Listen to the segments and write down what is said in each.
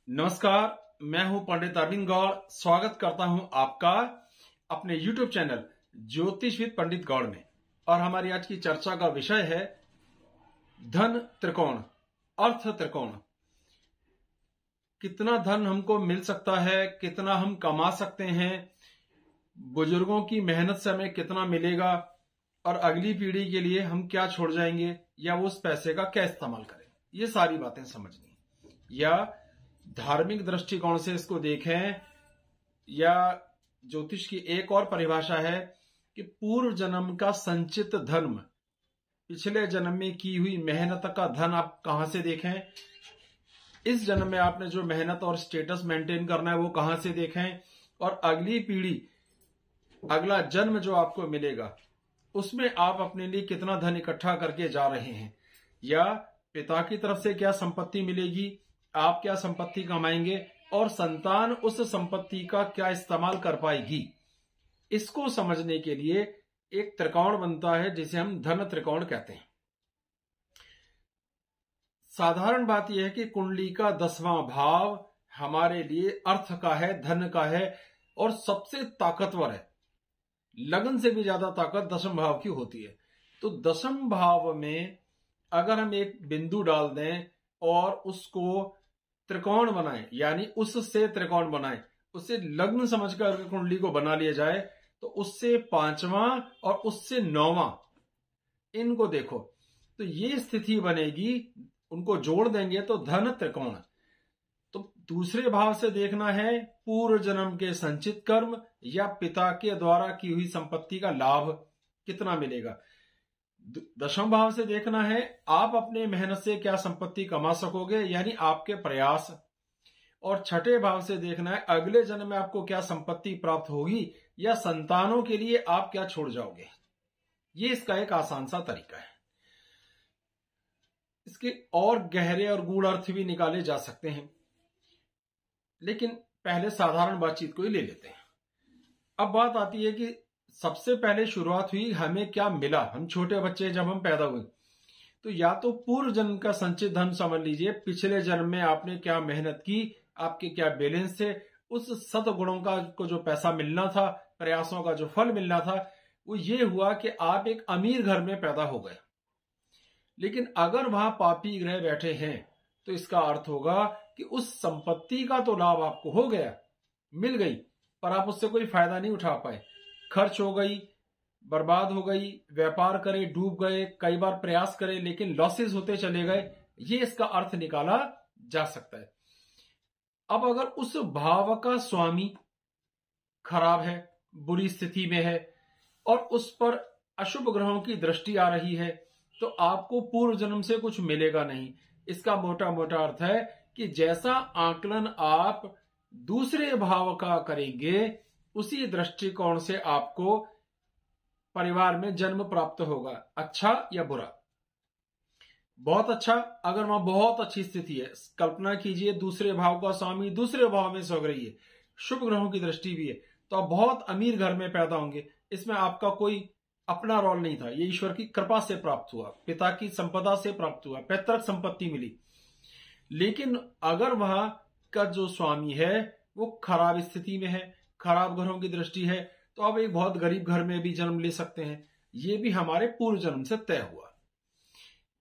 नमस्कार, मैं हूं पंडित अरविंद गौड़। स्वागत करता हूं आपका अपने YouTube चैनल ज्योतिष विद पंडित गौड़ में। और हमारी आज की चर्चा का विषय है धन त्रिकोण, अर्थ त्रिकोण। कितना धन हमको मिल सकता है, कितना हम कमा सकते हैं, बुजुर्गों की मेहनत से हमें कितना मिलेगा और अगली पीढ़ी के लिए हम क्या छोड़ जाएंगे या वो उस पैसे का क्या इस्तेमाल करें, ये सारी बातें समझनी। या धार्मिक दृष्टिकोण से इसको देखें, या ज्योतिष की एक और परिभाषा है कि पूर्व जन्म का संचित धर्म, पिछले जन्म में की हुई मेहनत का धन आप कहां से देखें, इस जन्म में आपने जो मेहनत और स्टेटस मेंटेन करना है वो कहां से देखें, और अगली पीढ़ी, अगला जन्म जो आपको मिलेगा उसमें आप अपने लिए कितना धन इकट्ठा करके जा रहे हैं, या पिता की तरफ से क्या संपत्ति मिलेगी, आप क्या संपत्ति कमाएंगे और संतान उस संपत्ति का क्या इस्तेमाल कर पाएगी। इसको समझने के लिए एक त्रिकोण बनता है जिसे हम धन त्रिकोण कहते हैं। साधारण बात यह है कि कुंडली का 10वां भाव हमारे लिए अर्थ का है, धन का है और सबसे ताकतवर है। लगन से भी ज्यादा ताकत 10वें भाव की होती है। तो 10वें भाव में अगर हम एक बिंदु डाल दें और उसको त्रिकोण बनाएं, यानी उससे त्रिकोण बनाएं, उससे लग्न समझकर कुंडली को बना लिया जाए, तो उससे 5वां और उससे 9वां, इनको देखो तो ये स्थिति बनेगी। उनको जोड़ देंगे तो धन त्रिकोण। तो दूसरे भाव से देखना है पूर्व जन्म के संचित कर्म या पिता के द्वारा की हुई संपत्ति का लाभ कितना मिलेगा। 10वें भाव से देखना है आप अपने मेहनत से क्या संपत्ति कमा सकोगे, यानी आपके प्रयास। और 6ठे भाव से देखना है अगले जन्म में आपको क्या संपत्ति प्राप्त होगी या संतानों के लिए आप क्या छोड़ जाओगे। ये इसका एक आसान सा तरीका है। इसके और गहरे और गूढ़ अर्थ भी निकाले जा सकते हैं, लेकिन पहले साधारण बातचीत को ही ले लेते हैं। अब बात आती है कि सबसे पहले शुरुआत हुई हमें क्या मिला। हम छोटे बच्चे जब हम पैदा हुए तो या तो पूर्व जन्म का संचित धन समझ लीजिए, पिछले जन्म में आपने क्या मेहनत की, आपके क्या बैलेंस थे, उस सद्गुणों का को जो पैसा मिलना था, प्रयासों का जो फल मिलना था, वो ये हुआ कि आप एक अमीर घर में पैदा हो गए। लेकिन अगर वहां पापी ग्रह बैठे हैं तो इसका अर्थ होगा कि उस संपत्ति का तो लाभ आपको हो गया, मिल गई, पर आप उससे कोई फायदा नहीं उठा पाए। खर्च हो गई, बर्बाद हो गई, व्यापार करे डूब गए, कई बार प्रयास करे लेकिन लॉसेस होते चले गए। ये इसका अर्थ निकाला जा सकता है। अब अगर उस भाव का स्वामी खराब है, बुरी स्थिति में है और उस पर अशुभ ग्रहों की दृष्टि आ रही है, तो आपको पूर्व जन्म से कुछ मिलेगा नहीं। इसका मोटा मोटा अर्थ है कि जैसा आकलन आप दूसरे भाव का करेंगे उसी दृष्टिकोण से आपको परिवार में जन्म प्राप्त होगा, अच्छा या बुरा। बहुत अच्छा, अगर वहां बहुत अच्छी स्थिति है, कल्पना कीजिए दूसरे भाव का स्वामी दूसरे भाव में सो रही है, शुभ ग्रहों की दृष्टि भी है, तो आप बहुत अमीर घर में पैदा होंगे। इसमें आपका कोई अपना रोल नहीं था, ये ईश्वर की कृपा से प्राप्त हुआ, पिता की संपदा से प्राप्त हुआ, पैतृक संपत्ति मिली। लेकिन अगर वहां का जो स्वामी है वो खराब स्थिति में है, खराब ग्रहों की दृष्टि है, तो आप एक बहुत गरीब घर में भी जन्म ले सकते हैं। ये भी हमारे पूर्व जन्म से तय हुआ।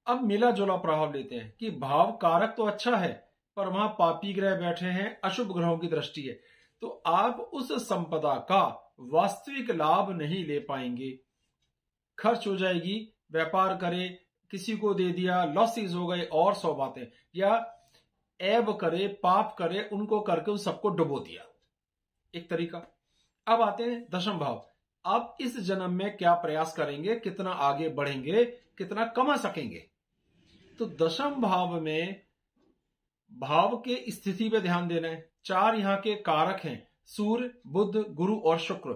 अब मिला जुला प्रभाव लेते हैं कि भाव कारक तो अच्छा है, पर वहां पापी ग्रह बैठे हैं, अशुभ ग्रहों की दृष्टि है, तो आप उस संपदा का वास्तविक लाभ नहीं ले पाएंगे। खर्च हो जाएगी, व्यापार करे, किसी को दे दिया, लॉसेस हो गए और 100 बातें, या ऐब करे, पाप करे, उनको करके उन सबको डुबो दिया, एक तरीका। अब आते हैं 10वें भाव। आप इस जन्म में क्या प्रयास करेंगे, कितना आगे बढ़ेंगे, कितना कमा सकेंगे। तो 10वें भाव में भाव के स्थिति पे ध्यान देना है। 4 यहां के कारक हैं, सूर्य, बुध, गुरु और शुक्र।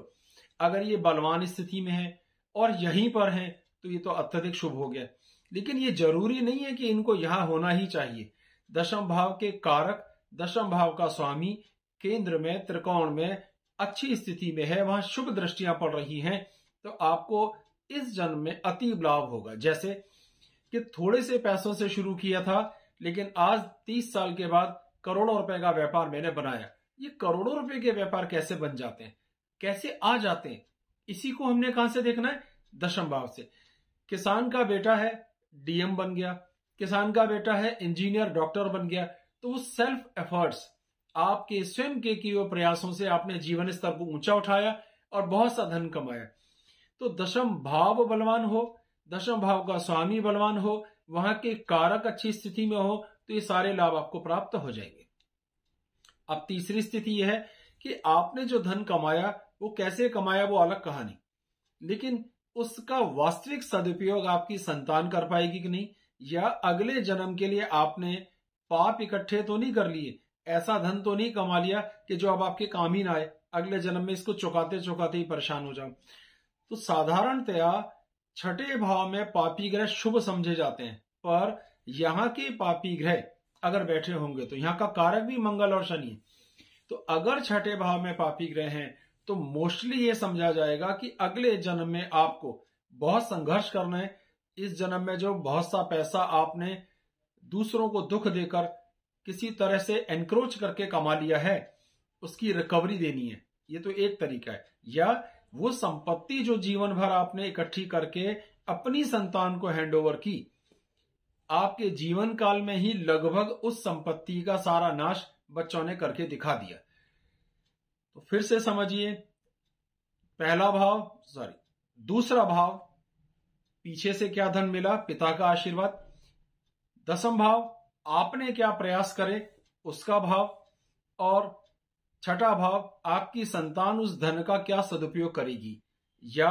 अगर ये बलवान स्थिति में है और यहीं पर हैं तो ये तो अत्यधिक शुभ हो गया। लेकिन ये जरूरी नहीं है कि इनको यहां होना ही चाहिए। 10वें भाव के कारक, 10वें भाव का स्वामी केंद्र में, त्रिकोण में अच्छी स्थिति में है, वहां शुभ दृष्टियां पड़ रही हैं, तो आपको इस जन्म में अतीब लाभ होगा। जैसे कि थोड़े से पैसों से शुरू किया था, लेकिन आज 30 साल के बाद करोड़ों रुपए का व्यापार मैंने बनाया। ये करोड़ों रुपए के व्यापार कैसे बन जाते हैं, कैसे आ जाते हैं, इसी को हमने कहां से देखना है? दशम भाव से। किसान का बेटा है डीएम बन गया, किसान का बेटा है इंजीनियर डॉक्टर बन गया, तो वो सेल्फ एफर्ट्स, आपके स्वयं के किए हुए प्रयासों से आपने जीवन स्तर को ऊंचा उठाया और बहुत सा धन कमाया। तो दशम भाव बलवान हो, दशम भाव का स्वामी बलवान हो, वहां के कारक अच्छी स्थिति में हो, तो ये सारे लाभ आपको प्राप्त हो जाएंगे। अब तीसरी स्थिति यह है कि आपने जो धन कमाया वो कैसे कमाया वो अलग कहानी, लेकिन उसका वास्तविक सदुपयोग आपकी संतान कर पाएगी कि नहीं, या अगले जन्म के लिए आपने पाप इकट्ठे तो नहीं कर लिए, ऐसा धन तो नहीं कमा लिया कि जो अब आपके काम ही ना आए, अगले जन्म में इसको चुकाते चुकाते ही परेशान हो जाओ। तो साधारणतया छठे भाव में पापी ग्रह शुभ समझे जाते हैं, पर यहां के पापी ग्रह अगर बैठे होंगे तो यहां का कारक भी मंगल और शनि है, तो अगर छठे भाव में पापी ग्रह हैं तो मोस्टली ये समझा जाएगा कि अगले जन्म में आपको बहुत संघर्ष करना है। इस जन्म में जो बहुत सा पैसा आपने दूसरों को दुख देकर किसी तरह से एनक्रोच करके कमा लिया है, उसकी रिकवरी देनी है, ये तो एक तरीका है। या वो संपत्ति जो जीवन भर आपने इकट्ठी करके अपनी संतान को हैंडओवर की, आपके जीवन काल में ही लगभग उस संपत्ति का सारा नाश बच्चों ने करके दिखा दिया। तो फिर से समझिए, दूसरा भाव, पीछे से क्या धन मिला, पिता का आशीर्वाद। दसम भाव, आपने क्या प्रयास करे उसका भाव। और छठा भाव, आपकी संतान उस धन का क्या सदुपयोग करेगी, या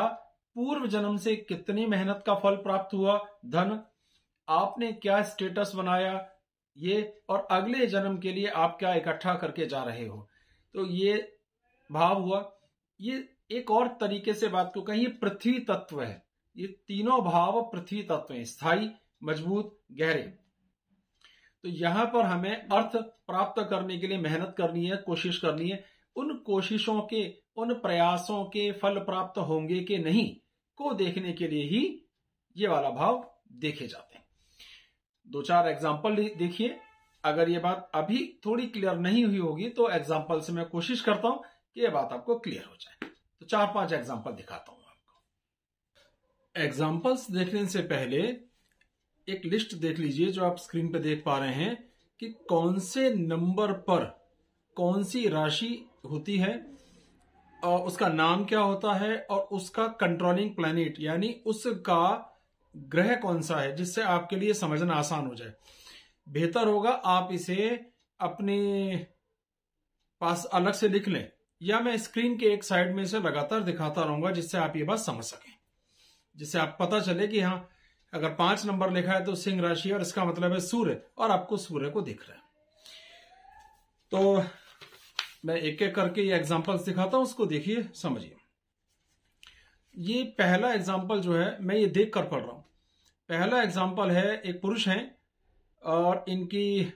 पूर्व जन्म से कितनी मेहनत का फल प्राप्त हुआ, धन, आपने क्या स्टेटस बनाया, ये, और अगले जन्म के लिए आप क्या इकट्ठा करके जा रहे हो। तो ये भाव हुआ। ये एक और तरीके से बात को कहें, ये पृथ्वी तत्व है। ये तीनों भाव पृथ्वी तत्व हैं, स्थायी, मजबूत, गहरे। तो यहां पर हमें अर्थ प्राप्त करने के लिए मेहनत करनी है, कोशिश करनी है। उन कोशिशों के, उन प्रयासों के फल प्राप्त होंगे कि नहीं को देखने के लिए ही ये वाला भाव देखे जाते हैं। 2-4 एग्जाम्पल देखिए। अगर ये बात अभी थोड़ी क्लियर नहीं हुई होगी तो एग्जाम्पल से मैं कोशिश करता हूं कि ये बात आपको क्लियर हो जाए। तो 4-5 एग्जाम्पल दिखाता हूं आपको। एग्जाम्पल्स देखने से पहले एक लिस्ट देख लीजिए जो आप स्क्रीन पे देख पा रहे हैं कि कौन से नंबर पर कौन सी राशि होती है, और उसका नाम क्या होता है, और उसका कंट्रोलिंग प्लैनेट यानी उसका ग्रह कौन सा है, जिससे आपके लिए समझना आसान हो जाए। बेहतर होगा आप इसे अपने पास अलग से लिख लें, या मैं स्क्रीन के एक साइड में इसे लगातार दिखाता रहूंगा जिससे आप ये बात समझ सकें, जिससे आप पता चले कि हाँ, अगर 5 नंबर लिखा है तो सिंह राशि और इसका मतलब है सूर्य, और आपको सूर्य को दिख रहा है। तो मैं एक एक करके ये एग्जांपल्स दिखाता हूं, उसको देखिए, समझिए। ये पहला एग्जांपल जो है मैं ये देख कर पढ़ रहा हूं। पहला एग्जांपल है, एक पुरुष हैं और इनकी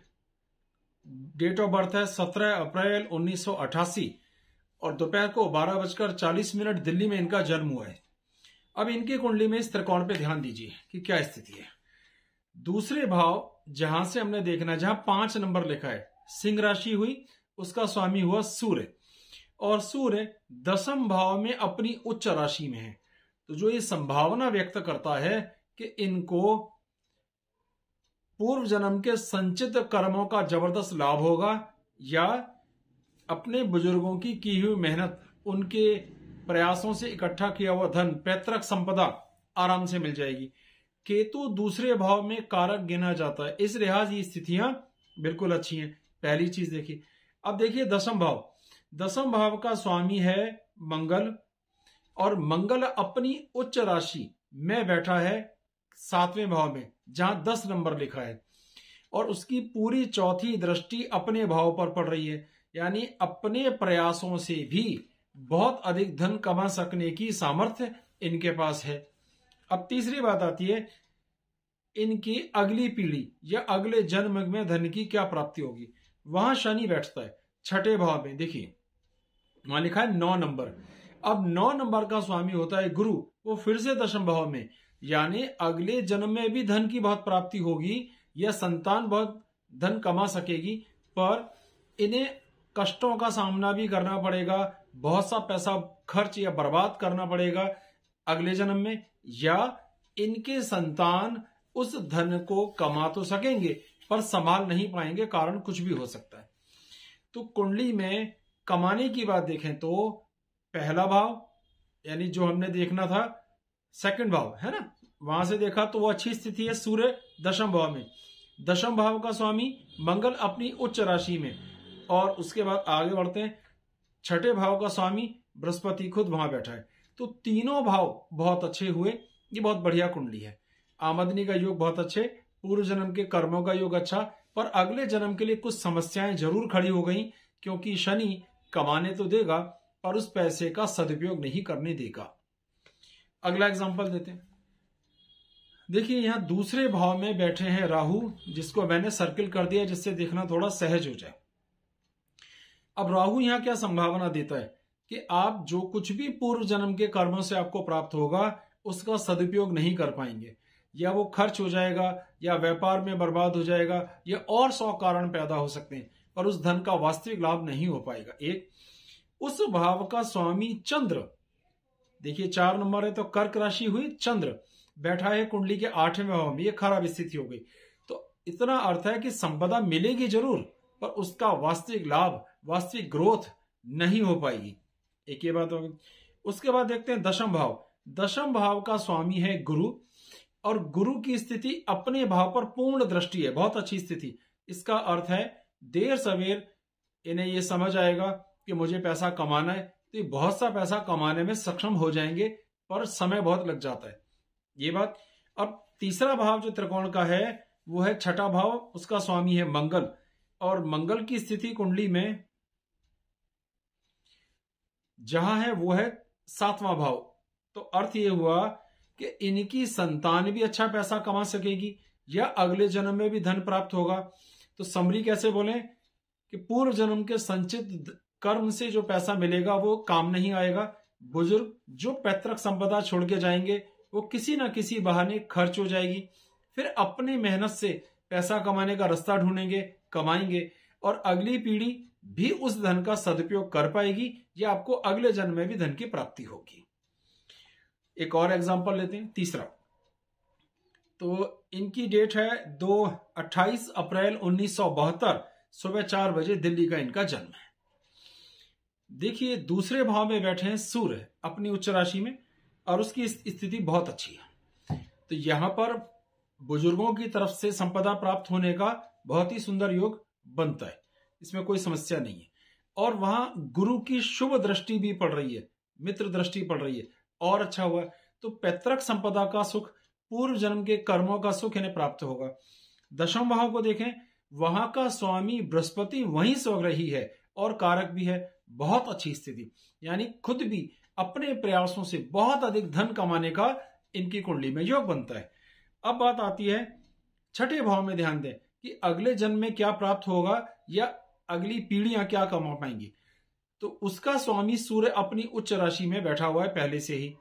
डेट ऑफ बर्थ है 17 अप्रैल 1988 और दोपहर को 12:40 दिल्ली में इनका जन्म हुआ है। अब इनकी कुंडली में इस त्रिकोण पे ध्यान दीजिए कि क्या स्थिति है। दूसरे भाव जहां से हमने देखना है, जहां 5 नंबर लिखा है, सिंह राशि हुई, उसका स्वामी हुआ सूर्य, और सूर्य 10वें भाव में अपनी उच्च राशि में है। तो जो ये संभावना व्यक्त करता है कि इनको पूर्व जन्म के संचित कर्मों का जबरदस्त लाभ होगा, या अपने बुजुर्गों की हुई मेहनत, उनके प्रयासों से इकट्ठा किया हुआ धन, पैतृक संपदा आराम से मिल जाएगी। केतु दूसरे भाव में कारक गिना जाता है, इस लिहाज ये स्थितियां बिल्कुल अच्छी हैं। पहली चीज देखिए। अब देखिए 10वां भाव, 10वां भाव का स्वामी है मंगल, और मंगल अपनी उच्च राशि में बैठा है 7वें भाव में जहां 10 नंबर लिखा है, और उसकी पूरी चौथी दृष्टि अपने भाव पर पड़ रही है, यानी अपने प्रयासों से भी बहुत अधिक धन कमा सकने की सामर्थ्य इनके पास है। अब तीसरी बात आती है, इनकी अगली पीढ़ी या अगले जन्म में धन की क्या प्राप्ति होगी। वहां शनि बैठता है 6ठे भाव में, देखिए वहां लिखा है 9 नंबर। अब 9 नंबर का स्वामी होता है गुरु, वो फिर से 10वें भाव में, यानी अगले जन्म में भी धन की बहुत प्राप्ति होगी, या संतान बहुत धन कमा सकेगी। पर इन्हें कष्टों का सामना भी करना पड़ेगा, बहुत सा पैसा खर्च या बर्बाद करना पड़ेगा अगले जन्म में, या इनके संतान उस धन को कमा तो सकेंगे पर संभाल नहीं पाएंगे, कारण कुछ भी हो सकता है। तो कुंडली में कमाने की बात देखें तो पहला भाव यानी जो हमने देखना था सेकंड भाव है ना, वहां से देखा तो वो अच्छी स्थिति है, सूर्य दशम भाव में, दशम भाव का स्वामी मंगल अपनी उच्च राशि में, और उसके बाद आगे बढ़ते हैं छठे भाव का स्वामी बृहस्पति खुद वहां बैठा है। तो तीनों भाव बहुत अच्छे हुए, ये बहुत बढ़िया कुंडली है। आमदनी का योग बहुत अच्छे, पूर्व जन्म के कर्मों का योग अच्छा, पर अगले जन्म के लिए कुछ समस्याएं जरूर खड़ी हो गई, क्योंकि शनि कमाने तो देगा और उस पैसे का सदुपयोग नहीं करने देगा। अगला एग्जांपल देते हैं। देखिए यहां दूसरे भाव में बैठे हैं राहु, जिसको मैंने सर्किल कर दिया जिससे देखना थोड़ा सहज हो जाए। अब राहु यहां क्या संभावना देता है कि आप जो कुछ भी पूर्व जन्म के कर्मों से आपको प्राप्त होगा उसका सदुपयोग नहीं कर पाएंगे, या वो खर्च हो जाएगा, या व्यापार में बर्बाद हो जाएगा, या और 100 कारण पैदा हो सकते हैं, पर उस धन का वास्तविक लाभ नहीं हो पाएगा। एक, उस भाव का स्वामी चंद्र, देखिए 4 नंबर है तो कर्क राशि हुई, चंद्र बैठा है कुंडली के 8वें भाव में, ये खराब स्थिति हो गई। तो इतना अर्थ है कि संपदा मिलेगी जरूर, पर उसका वास्तविक लाभ, वास्तविक ग्रोथ नहीं हो पाएगी। एक ये बात होगी। उसके बाद देखते हैं दशम भाव। दशम भाव का स्वामी है गुरु, और गुरु की स्थिति अपने भाव पर पूर्ण दृष्टि है, बहुत अच्छी स्थिति। इसका अर्थ है देर सवेर इन्हें ये समझ आएगा कि मुझे पैसा कमाना है, तो ये बहुत सा पैसा कमाने में सक्षम हो जाएंगे, पर समय बहुत लग जाता है, ये बात। अब तीसरा भाव जो त्रिकोण का है वो है छठा भाव, उसका स्वामी है मंगल, और मंगल की स्थिति कुंडली में जहां है वो है 7वां भाव। तो अर्थ ये हुआ कि इनकी संतान भी अच्छा पैसा कमा सकेगी, या अगले जन्म में भी धन प्राप्त होगा। तो समरी कैसे बोले कि पूर्व जन्म के संचित कर्म से जो पैसा मिलेगा वो काम नहीं आएगा। बुजुर्ग जो पैतृक संपदा छोड़ के जाएंगे वो किसी ना किसी बहाने खर्च हो जाएगी, फिर अपनी मेहनत से पैसा कमाने का रास्ता ढूंढेंगे, कमाएंगे, और अगली पीढ़ी भी उस धन का सदुपयोग कर पाएगी, या आपको अगले जन्म में भी धन की प्राप्ति होगी। एक और एग्जांपल लेते हैं, तीसरा। तो इनकी डेट है 28 अप्रैल 1972, सुबह 4 बजे दिल्ली का इनका जन्म है। देखिए दूसरे भाव में बैठे हैं सूर्य अपनी उच्च राशि में, और उसकी स्थिति बहुत अच्छी है। तो यहां पर बुजुर्गों की तरफ से संपदा प्राप्त होने का बहुत ही सुंदर योग बनता है, इसमें कोई समस्या नहीं है। और वहां गुरु की शुभ दृष्टि भी पड़ रही है, मित्र दृष्टि पड़ रही है, और अच्छा हुआ। तो पैतृक संपदा का सुख, पूर्व जन्म के कर्मों का सुख इन्हें प्राप्त होगा। दशम भाव को देखें, वहां का स्वामी बृहस्पति वहीं स्वग्रही है और कारक भी है, बहुत अच्छी स्थिति, यानी खुद भी अपने प्रयासों से बहुत अधिक धन कमाने का इनकी कुंडली में योग बनता है। अब बात आती है छठे भाव में, ध्यान दें कि अगले जन्म में क्या प्राप्त होगा, या अगली पीढ़ियां क्या कमा पाएंगी। तो उसका स्वामी सूर्य अपनी उच्च राशि में बैठा हुआ है पहले से ही।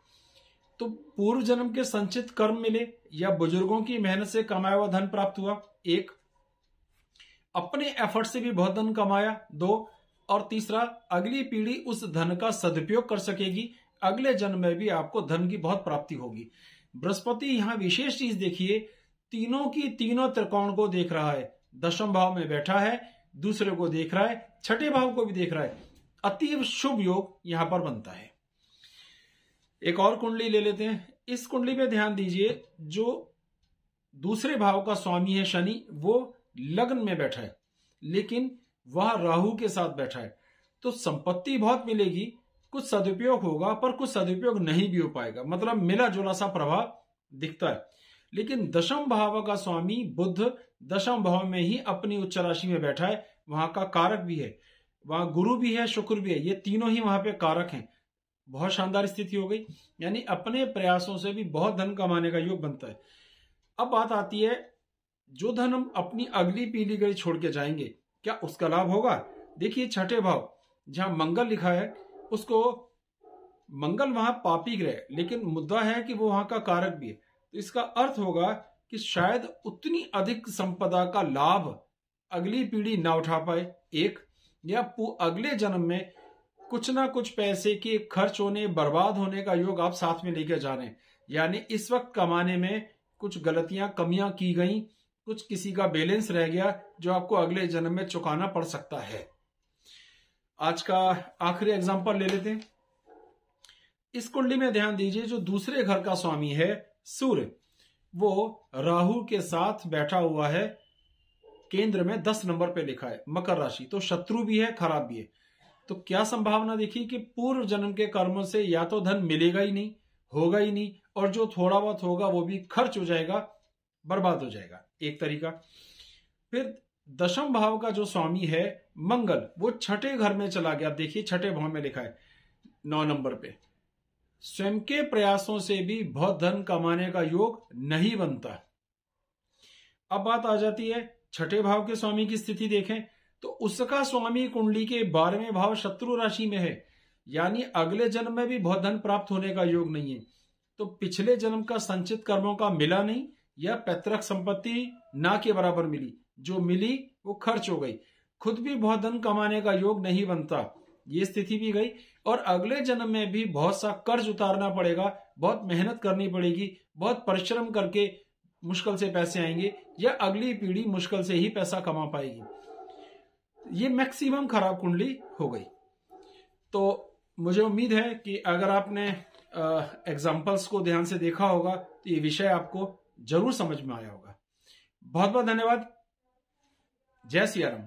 तो पूर्व जन्म के संचित कर्म मिले, या बुजुर्गों की मेहनत से कमाया हुआ धन प्राप्त हुआ, एक, अपने एफर्ट से भी बहुत धन कमाया, दो, और तीसरा अगली पीढ़ी उस धन का सदुपयोग कर सकेगी, अगले जन्म में भी आपको धन की बहुत प्राप्ति होगी। बृहस्पति यहां विशेष चीज देखिए, तीनों की तीनों त्रिकोण को देख रहा है, दशम भाव में बैठा है, दूसरे को देख रहा है, छठे भाव को भी देख रहा है, अतीव शुभ योग यहां पर बनता है। एक और कुंडली ले लेते हैं। इस कुंडली में ध्यान दीजिए, जो दूसरे भाव का स्वामी है शनि, वो लग्न में बैठा है, लेकिन वह राहु के साथ बैठा है। तो संपत्ति बहुत मिलेगी, कुछ सदुपयोग होगा, पर कुछ सदुपयोग नहीं भी हो पाएगा, मतलब मिला जुला सा प्रभाव दिखता है। लेकिन दशम भाव का स्वामी बुध दशम भाव में ही अपनी उच्च राशि में बैठा है, वहां का कारक भी है, वहां गुरु भी है, शुक्र भी है, ये तीनों ही वहां पे कारक हैं। बहुत शानदार स्थिति हो गई, यानी अपने प्रयासों से भी बहुत धन कमाने का योग बनता है। अब बात आती है, जो धन हम अपनी अगली पीढ़ी के लिए छोड़ के जाएंगे, क्या उसका लाभ होगा। देखिए छठे भाव जहां मंगल लिखा है, उसको मंगल वहां पापी ग्रह, लेकिन मुद्दा है कि वो वहां का कारक भी है। तो इसका अर्थ होगा कि शायद उतनी अधिक संपदा का लाभ अगली पीढ़ी ना उठा पाए, एक, या अगले जन्म में कुछ ना कुछ पैसे के खर्च होने, बर्बाद होने का योग आप साथ में लेकर जा रहे हैं। यानी इस वक्त कमाने में कुछ गलतियां, कमियां की गई, कुछ किसी का बैलेंस रह गया जो आपको अगले जन्म में चुकाना पड़ सकता है। आज का आखिरी एग्जांपल ले लेते हैं। इस कुंडली में ध्यान दीजिए, जो दूसरे घर का स्वामी है सूर्य, वो राहु के साथ बैठा हुआ है, केंद्र में 10 नंबर पे लिखा है, मकर राशि। तो शत्रु भी है, खराब भी है। तो क्या संभावना देखी कि पूर्व जन्म के कर्मों से या तो धन मिलेगा ही नहीं, होगा ही नहीं, और जो थोड़ा बहुत होगा वो भी खर्च हो जाएगा, बर्बाद हो जाएगा, एक तरीका। फिर दशम भाव का जो स्वामी है मंगल, वो छठे घर में चला गया। देखिए छठे भाव में लिखा है 9 नंबर पे, स्वयं के प्रयासों से भी बहुत धन कमाने का योग नहीं बनता। अब बात आ जाती है छठे भाव के स्वामी की स्थिति देखें तो उसका स्वामी कुंडली के 12वें भाव शत्रु राशि में है, यानी अगले जन्म में भी बहुत धन प्राप्त होने का योग नहीं है। तो पिछले जन्म का संचित कर्मों का मिला नहीं, या पैतृक संपत्ति ना के बराबर मिली, जो मिली वो खर्च हो गई, खुद भी बहुत धन कमाने का योग नहीं बनता, ये स्थिति भी गई। और अगले जन्म में भी बहुत सा कर्ज उतारना पड़ेगा, बहुत मेहनत करनी पड़ेगी, बहुत परिश्रम करके मुश्किल से पैसे आएंगे, या अगली पीढ़ी मुश्किल से ही पैसा कमा पाएगी। ये मैक्सिमम खराब कुंडली हो गई। तो मुझे उम्मीद है कि अगर आपने एग्जाम्पल्स को ध्यान से देखा होगा तो ये विषय आपको जरूर समझ में आया होगा। बहुत बहुत धन्यवाद। जय सिया राम।